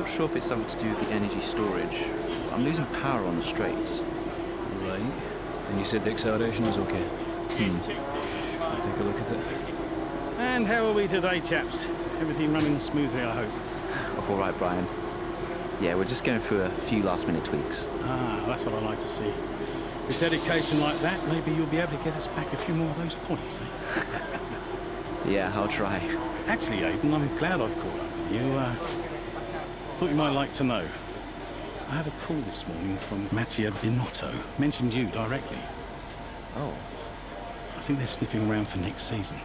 sure if it's something to do with the energy storage. I'm losing power on the straights. Right. And you said the acceleration was okay? I'll take a look at it. And how are we today, chaps? Everything running smoothly, I hope. All right, Brian. Yeah, we're just going through a few last-minute tweaks. Ah, that's what I like to see. With dedication like that, maybe you'll be able to get us back a few more of those points, eh? Yeah, I'll try. Actually, Aiden, I'm glad I've caught up with you. Thought you might like to know. I had a call this morning from Mattia Binotto. Mentioned you directly. Oh. I think they're sniffing around for next season.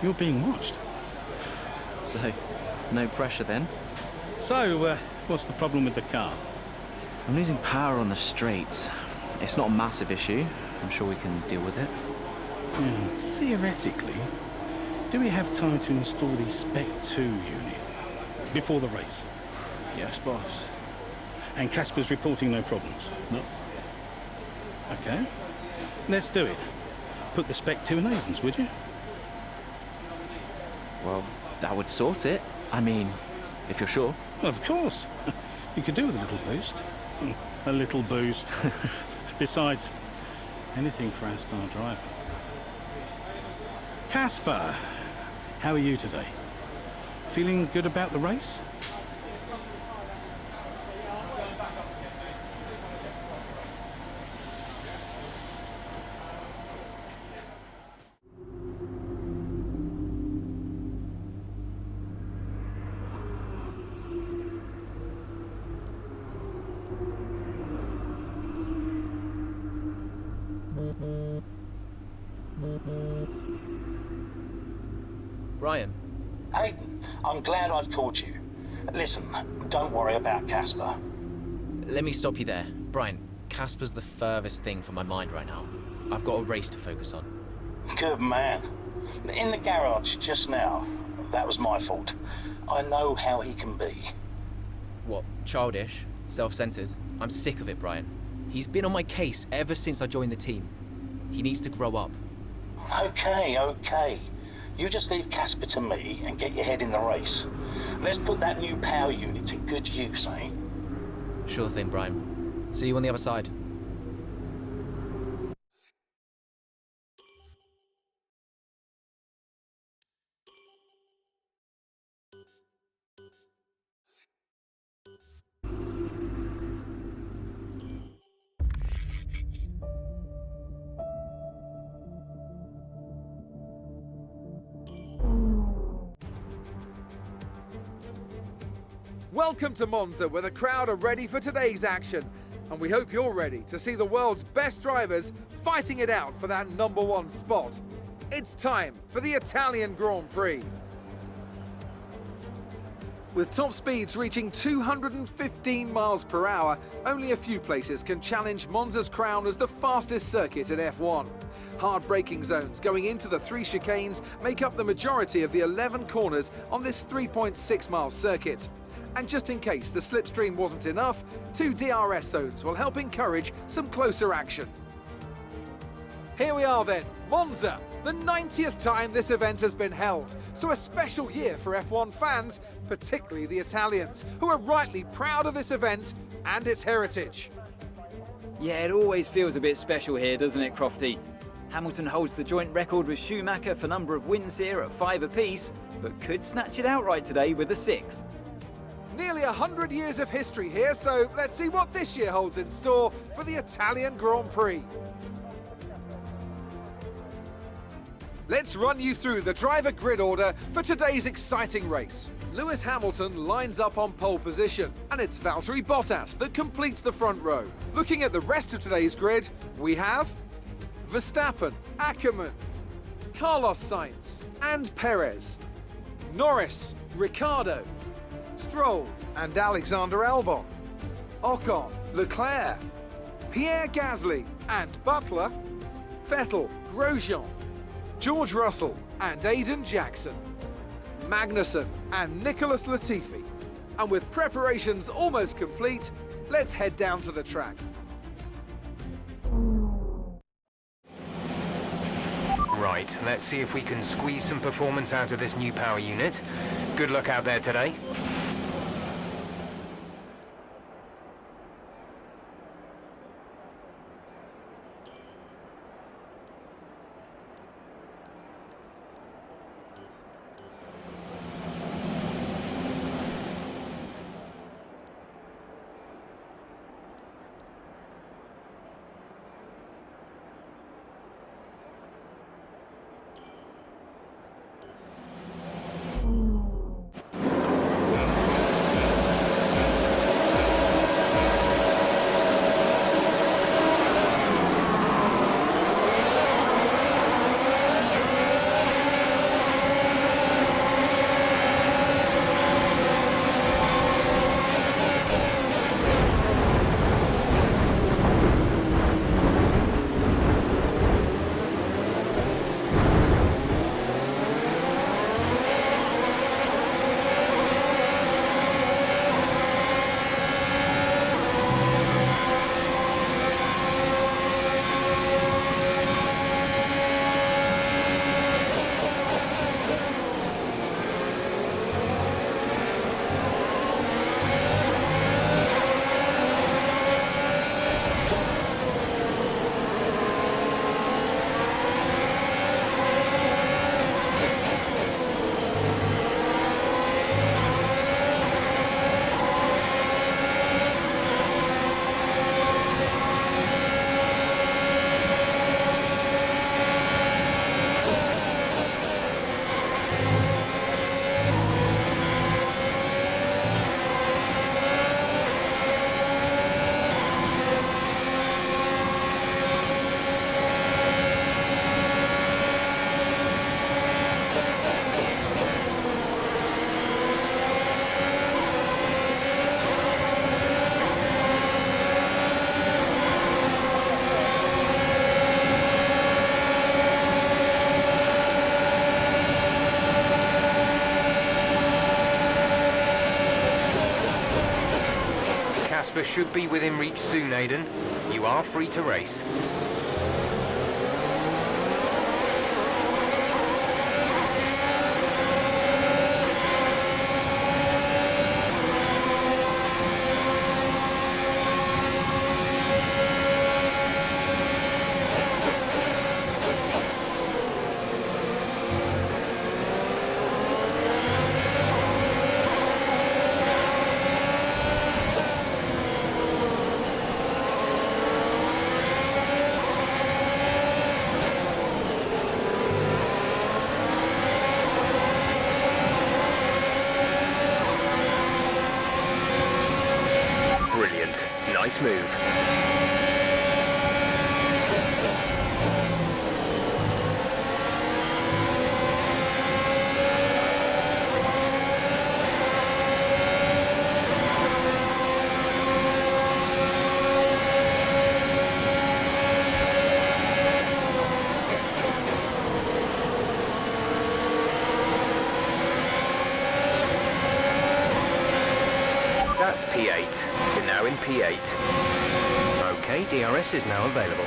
You're being watched. So, no pressure then? So, what's the problem with the car? I'm losing power on the straights. It's not a massive issue. I'm sure we can deal with it. Theoretically, do we have time to install the Spec 2 unit before the race? Yes, boss. And Casper's reporting no problems? No. Okay. Let's do it. Put the Spec 2 in Aiden's, would you? Well, that would sort it. I mean, if you're sure. Of course. You could do with a little boost. A little boost. Besides, anything for our star driver. Casper, how are you today? Feeling good about the race? Brian. Aiden, I'm glad I've called you. Listen, don't worry about Casper. Let me stop you there. Brian, Casper's the furthest thing from my mind right now. I've got a race to focus on. Good man. In the garage just now, that was my fault. I know how he can be. What, childish? Self-centered? I'm sick of it, Brian. He's been on my case ever since I joined the team. He needs to grow up. Okay. You just leave Casper to me and get your head in the race. Let's put that new power unit to good use, eh? Sure thing, Brian. See you on the other side. Welcome to Monza, where the crowd are ready for today's action. And we hope you're ready to see the world's best drivers fighting it out for that #1 spot. It's time for the Italian Grand Prix. With top speeds reaching 215 miles per hour, only a few places can challenge Monza's crown as the fastest circuit in F1. Hard braking zones going into the 3 chicanes make up the majority of the 11 corners on this 3.6-mile circuit. And just in case the slipstream wasn't enough, 2 DRS zones will help encourage some closer action. Here we are then, Monza, the 90th time this event has been held. So a special year for F1 fans, particularly the Italians, who are rightly proud of this event and its heritage. Yeah, it always feels a bit special here, doesn't it, Crofty? Hamilton holds the joint record with Schumacher for number of wins here at 5 apiece, but could snatch it outright today with a 6. Nearly 100 years of history here, so let's see what this year holds in store for the Italian Grand Prix. Let's run you through the driver grid order for today's exciting race. Lewis Hamilton lines up on pole position, and it's Valtteri Bottas that completes the front row. Looking at the rest of today's grid, we have Verstappen, Akkerman, Carlos Sainz, and Perez, Norris, Ricciardo, Stroll and Alexander Albon, Ocon, Leclerc, Pierre Gasly and Butler, Vettel, Grosjean, George Russell and Aiden Jackson, Magnussen and Nicholas Latifi. And with preparations almost complete, let's head down to the track. Right, let's see if we can squeeze some performance out of this new power unit. Good luck out there today. Casper should be within reach soon, Aiden. You are free to race. Brilliant. Nice move. That's P8. You're now in P8. Okay, DRS is now available.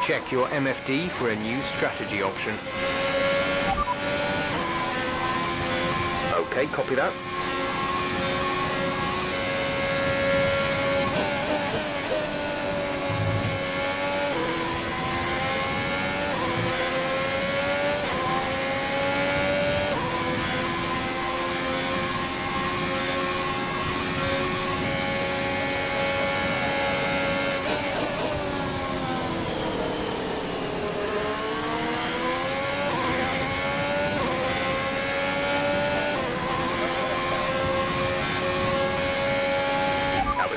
Check your MFD for a new strategy option. Okay, copy that.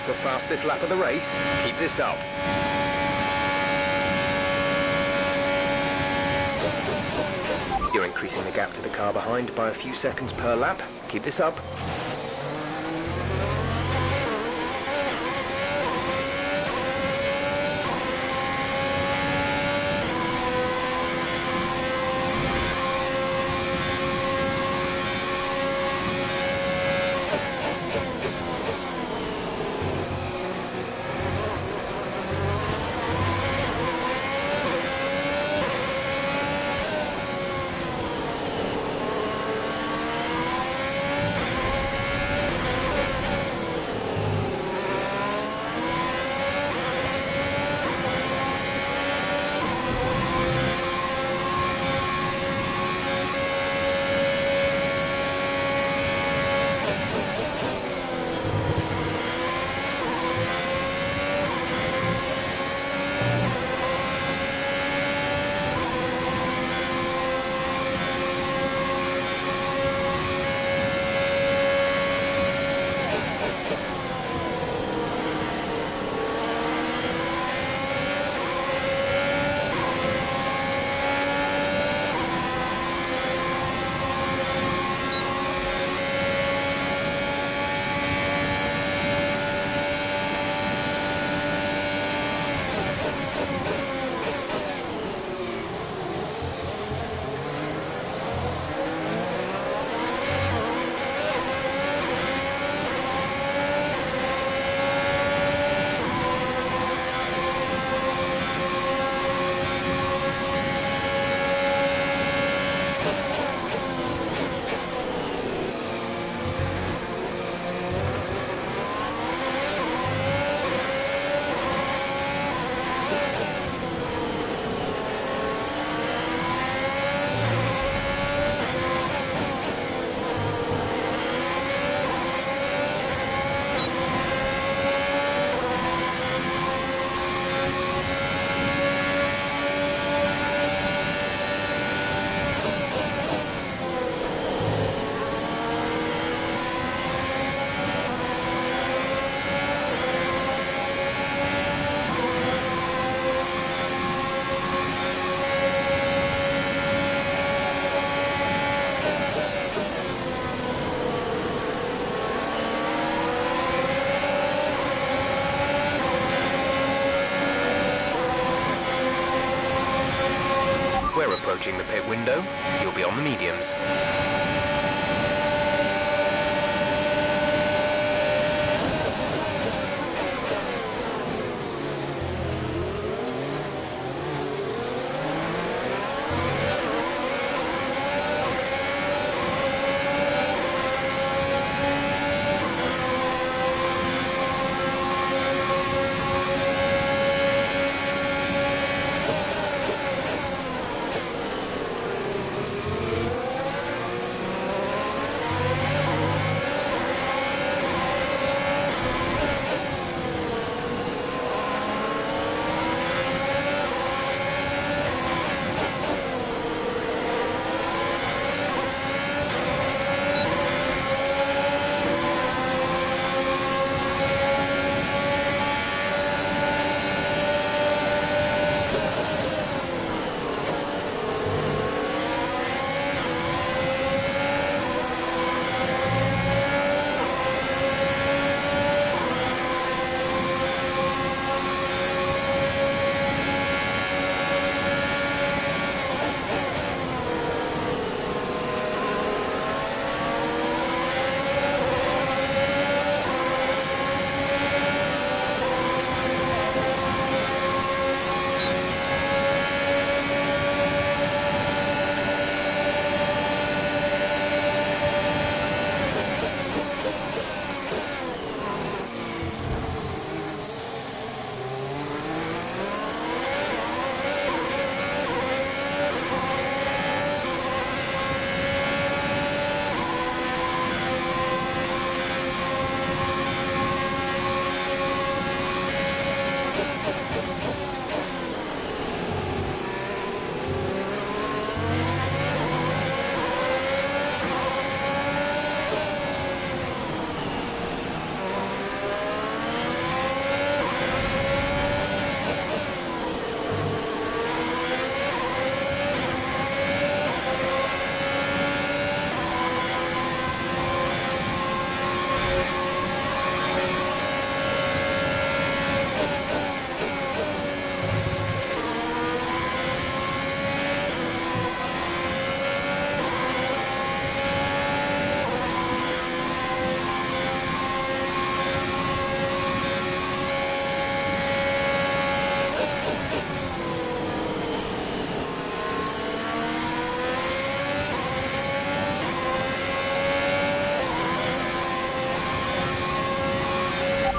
The fastest lap of the race. Keep this up. You're increasing the gap to the car behind by a few seconds per lap. Keep this up. Approaching the pit window, you'll be on the mediums.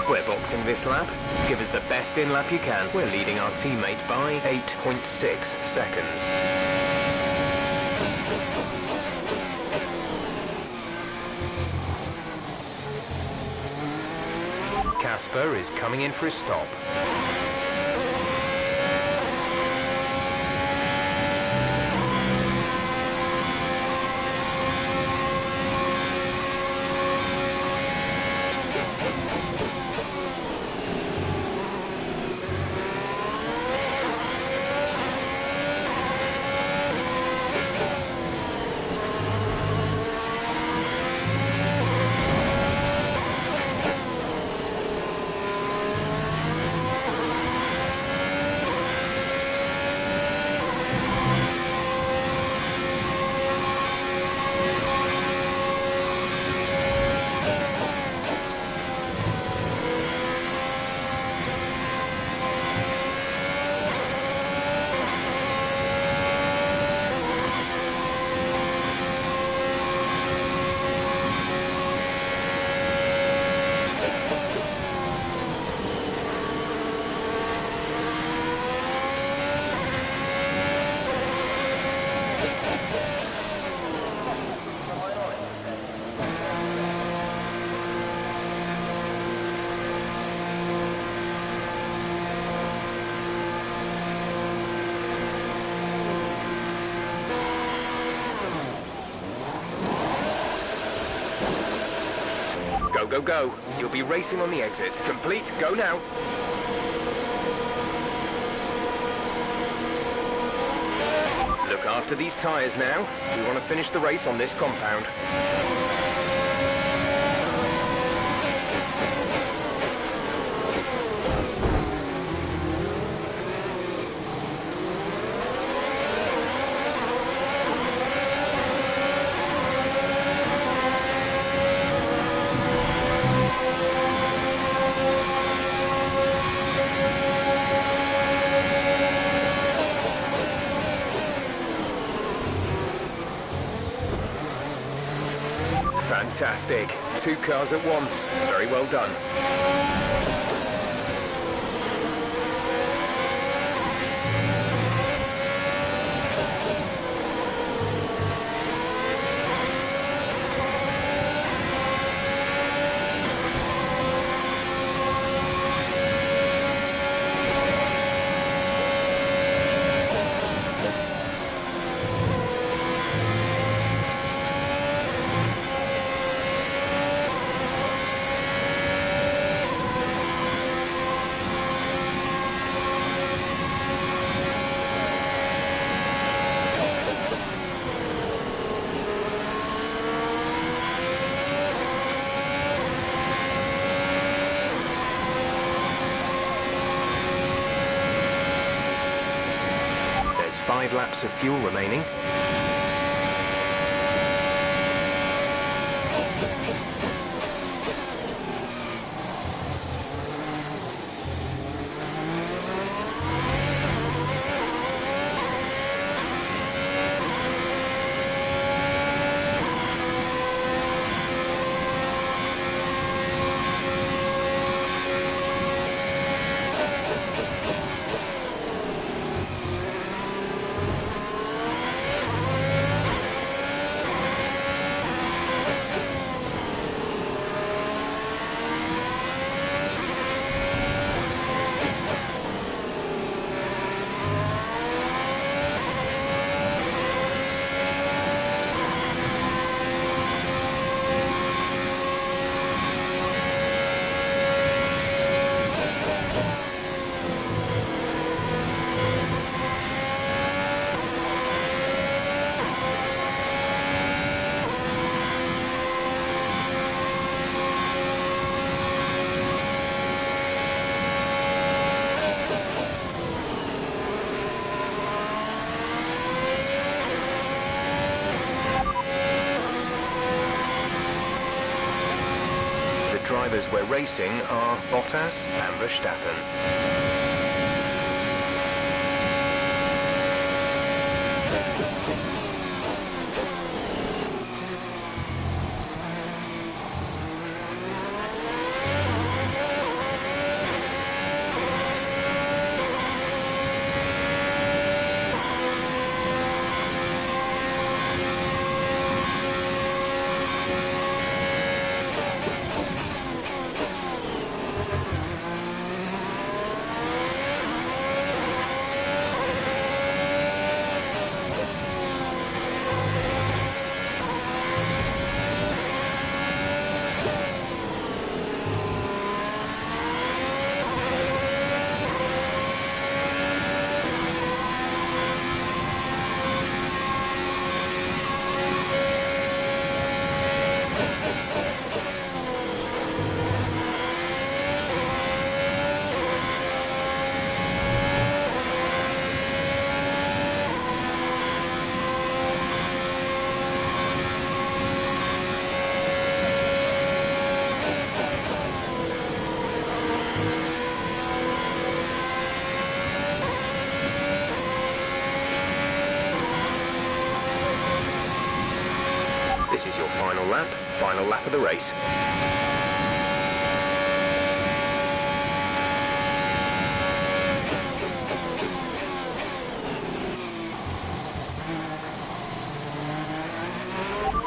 We're boxing this lap. Give us the best in-lap you can. We're leading our teammate by 8.6 seconds. Casper is coming in for a stop. Go, go, go. You'll be racing on the exit. Complete. Go now. Look after these tyres now. We want to finish the race on this compound. Fantastic. 2 cars at once. Very well done. There's 5 laps of fuel remaining. The drivers we're racing are Bottas and Verstappen. This is your final lap of the race.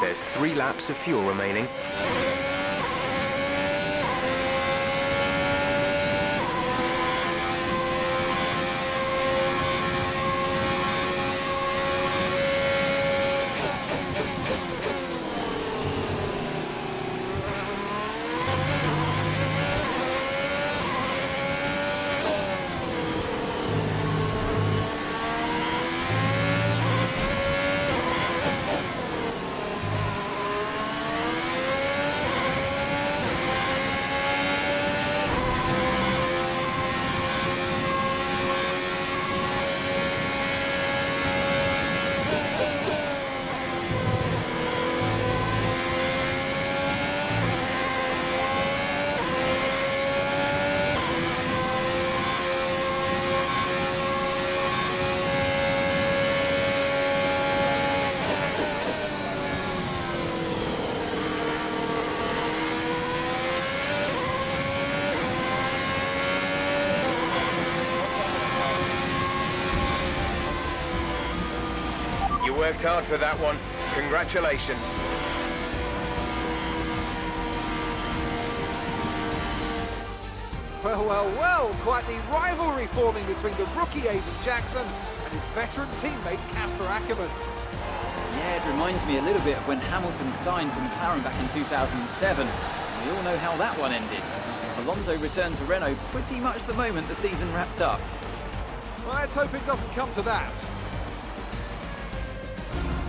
There's 3 laps of fuel remaining. You worked hard for that one. Congratulations. Well, well, well, quite the rivalry forming between the rookie Aiden Jackson and his veteran teammate Casper Akkerman. Yeah, it reminds me a little bit of when Hamilton signed for McLaren back in 2007. We all know how that one ended. Alonso returned to Renault pretty much the moment the season wrapped up. Well, let's hope it doesn't come to that.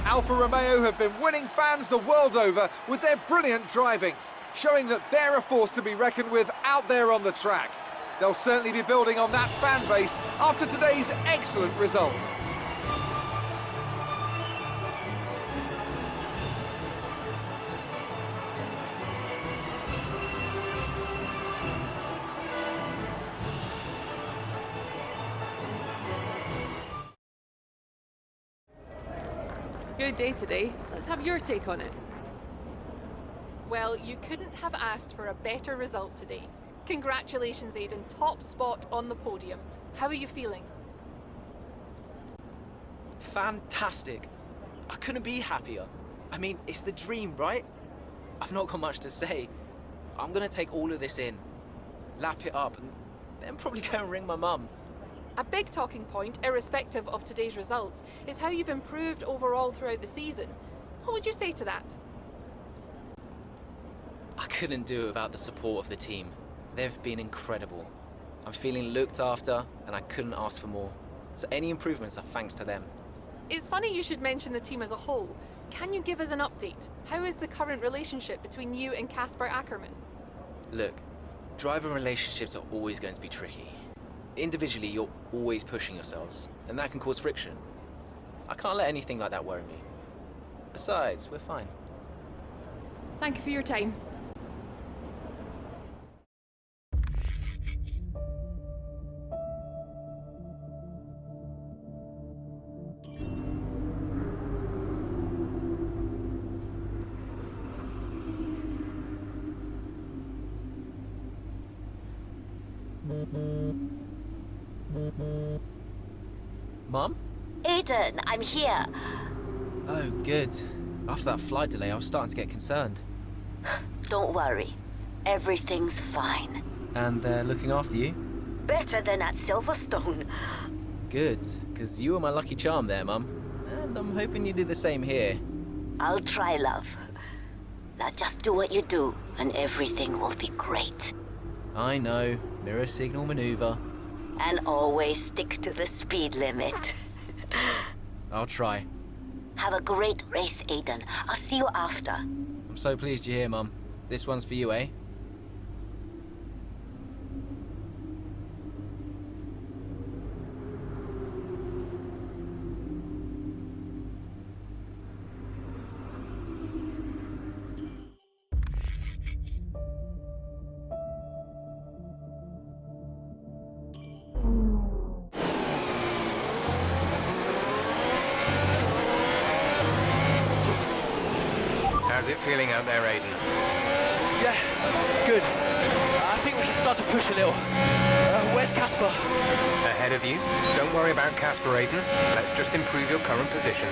Alfa Romeo have been winning fans the world over with their brilliant driving, showing that they're a force to be reckoned with out there on the track. They'll certainly be building on that fan base after today's excellent result. Good day today. Let's have your take on it. Well, you couldn't have asked for a better result today. Congratulations, Aiden. Top spot on the podium. How are you feeling? Fantastic. I couldn't be happier. I mean, it's the dream, right? I've not got much to say. I'm gonna take all of this in, lap it up, and then probably go and ring my mum. A big talking point, irrespective of today's results, is how you've improved overall throughout the season. What would you say to that? I couldn't do it without the support of the team. They've been incredible. I'm feeling looked after, and I couldn't ask for more. So any improvements are thanks to them. It's funny you should mention the team as a whole. Can you give us an update? How is the current relationship between you and Casper Akkerman? Look, driver relationships are always going to be tricky. Individually, you're always pushing yourselves, and that can cause friction. I can't let anything like that worry me. Besides, we're fine. Thank you for your time. Mum? Aiden, I'm here. Oh, good. After that flight delay, I was starting to get concerned. Don't worry. Everything's fine. And they're looking after you? Better than at Silverstone. Good, because you were my lucky charm there, Mum. And I'm hoping you do the same here. I'll try, love. Now just do what you do, and everything will be great. I know. Mirror signal maneuver. And always stick to the speed limit. I'll try. Have a great race, Aiden. I'll see you after. I'm so pleased you're here, Mum. This one's for you, eh? How's it feeling out there, Aiden? Yeah, good. I think we can start to push a little. Where's Casper? Ahead of you. Don't worry about Casper, Aiden. Let's just improve your current position.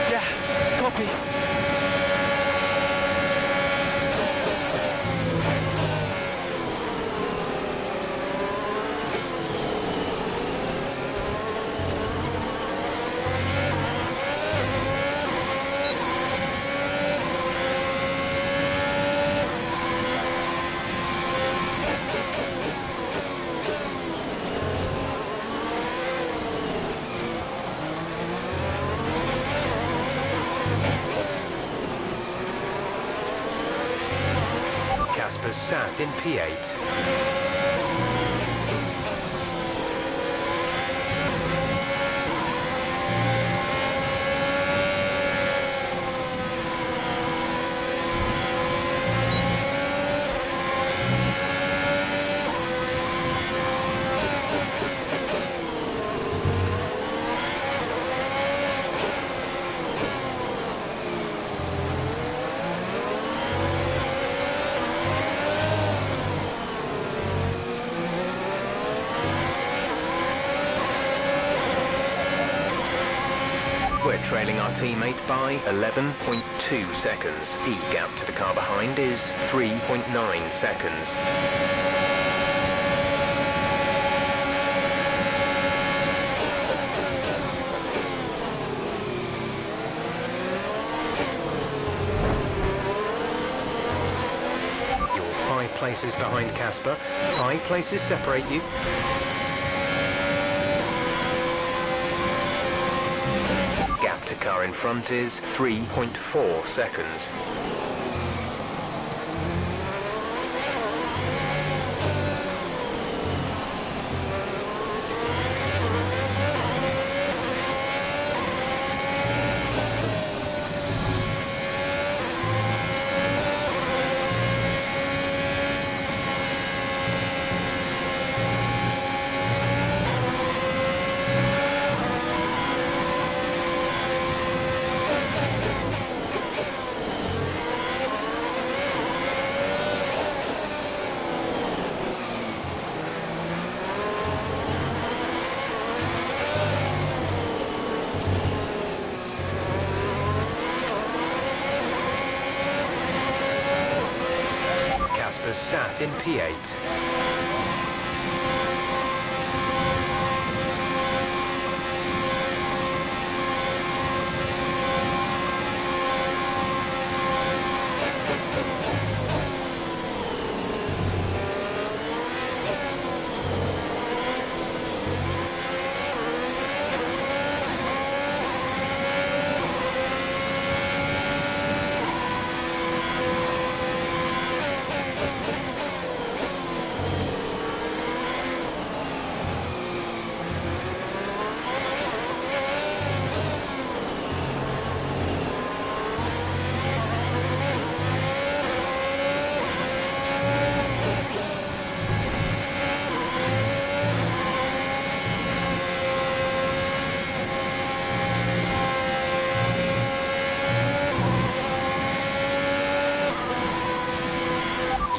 Yeah, copy. Casper's sat in P8. We're trailing our teammate by 11.2 seconds. The gap to the car behind is 3.9 seconds. You're 5 places behind Casper. 5 places separate you. Gap to car in front is 3.4 seconds. Casper's sat in P8.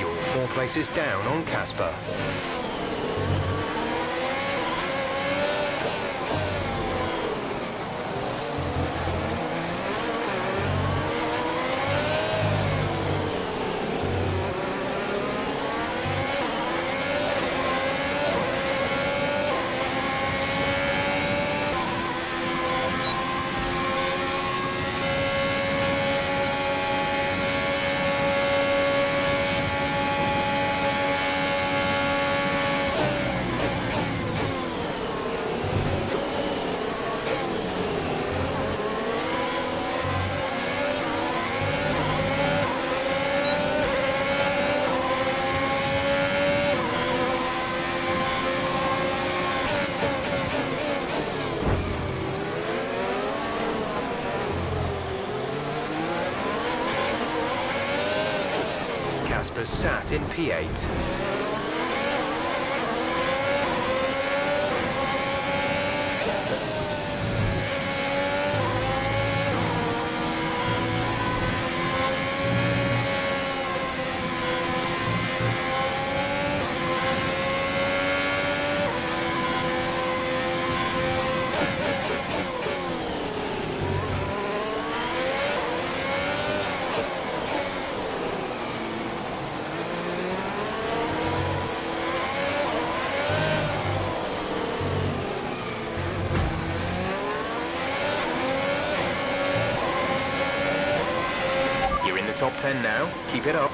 You're 4 places down on Casper. Casper sat in P8. You're in the top 10 now. Keep it up.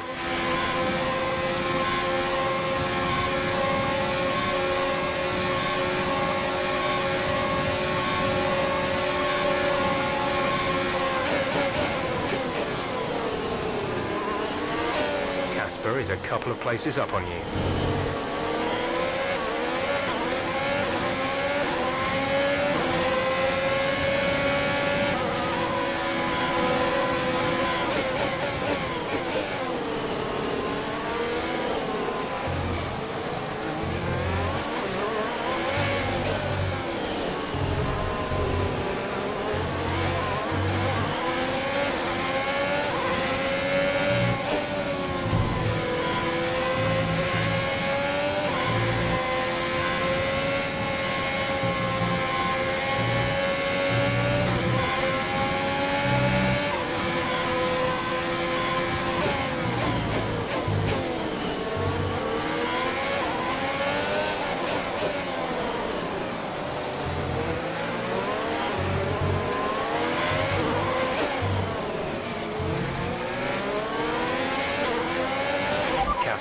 Casper is a couple of places up on you.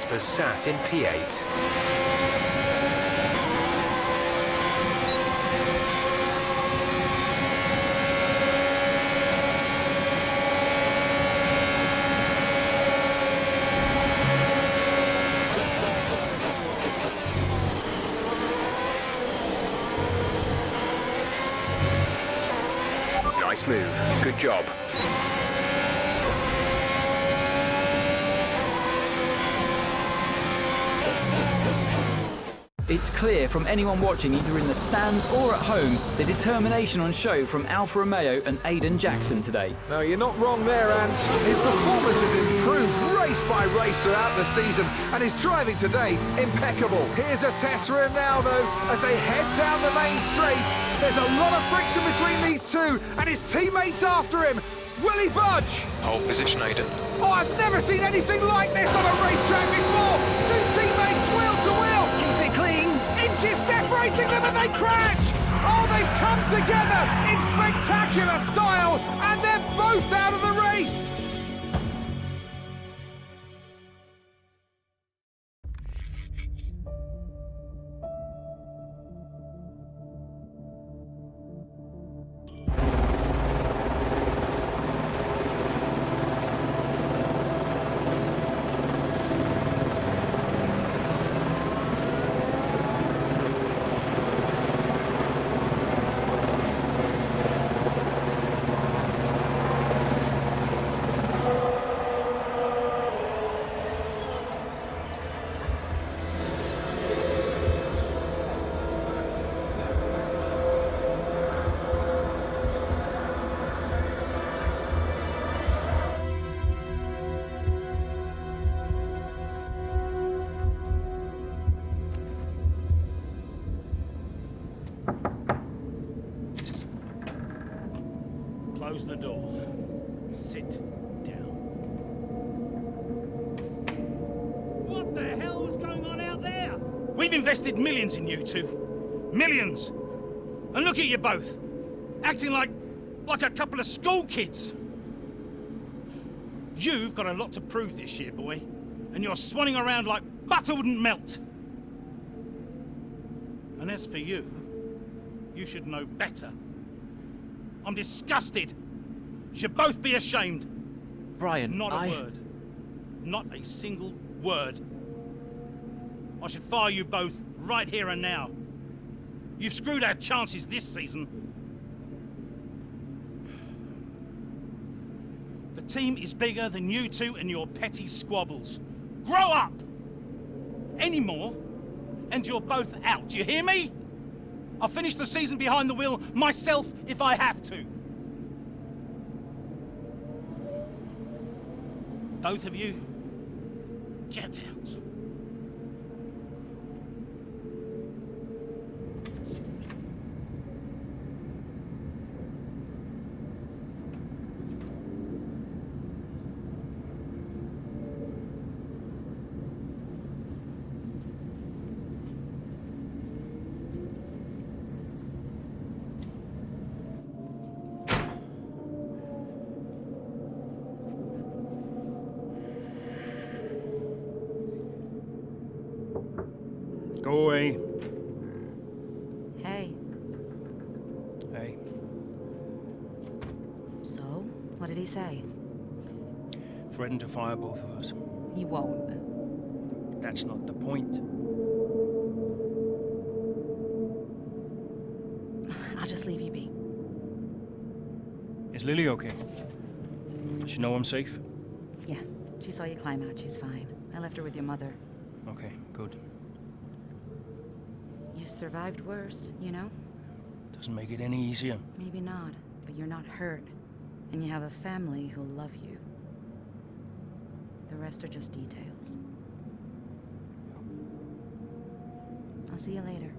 has sat in P8. Nice move. Good job. It's clear from anyone watching either in the stands or at home the determination on show from Alfa Romeo and Aiden Jackson today. No, you're not wrong there, Ant. His performance has improved race by race throughout the season, and his driving today, impeccable. Here's a test for him now, though, as they head down the main straight. There's a lot of friction between these two, and his teammates after him. Will he budge? Hold position, Aiden. Oh, I've never seen anything like this on a racetrack before. Two teammates wheel to wheel. Keep it clean. Inches separating them and they crash. Oh, they've come together in spectacular style, and they're both out of the race. Close the door. Sit down. What the hell was going on out there? We've invested millions in you two. Millions. And look at you both. Acting like a couple of school kids. You've got a lot to prove this year, boy. And you're swanning around like butter wouldn't melt. And as for you, you should know better. I'm disgusted. You should both be ashamed. Brian, Not a word. Not a single word. I should fire you both right here and now. You've screwed our chances this season. The team is bigger than you two and your petty squabbles. Grow up! Any more, and you're both out. You hear me? I'll finish the season behind the wheel myself if I have to. Both of you, get out. Go away. Hey. Hey. So, what did he say? Threatened to fire both of us. He won't. That's not the point. I'll just leave you be. Is Lily okay? Does she know I'm safe? Yeah, she saw you climb out. She's fine. I left her with your mother. Okay, good. You've survived worse, you know? Doesn't make it any easier. Maybe not, but you're not hurt. And you have a family who love you. The rest are just details. I'll see you later.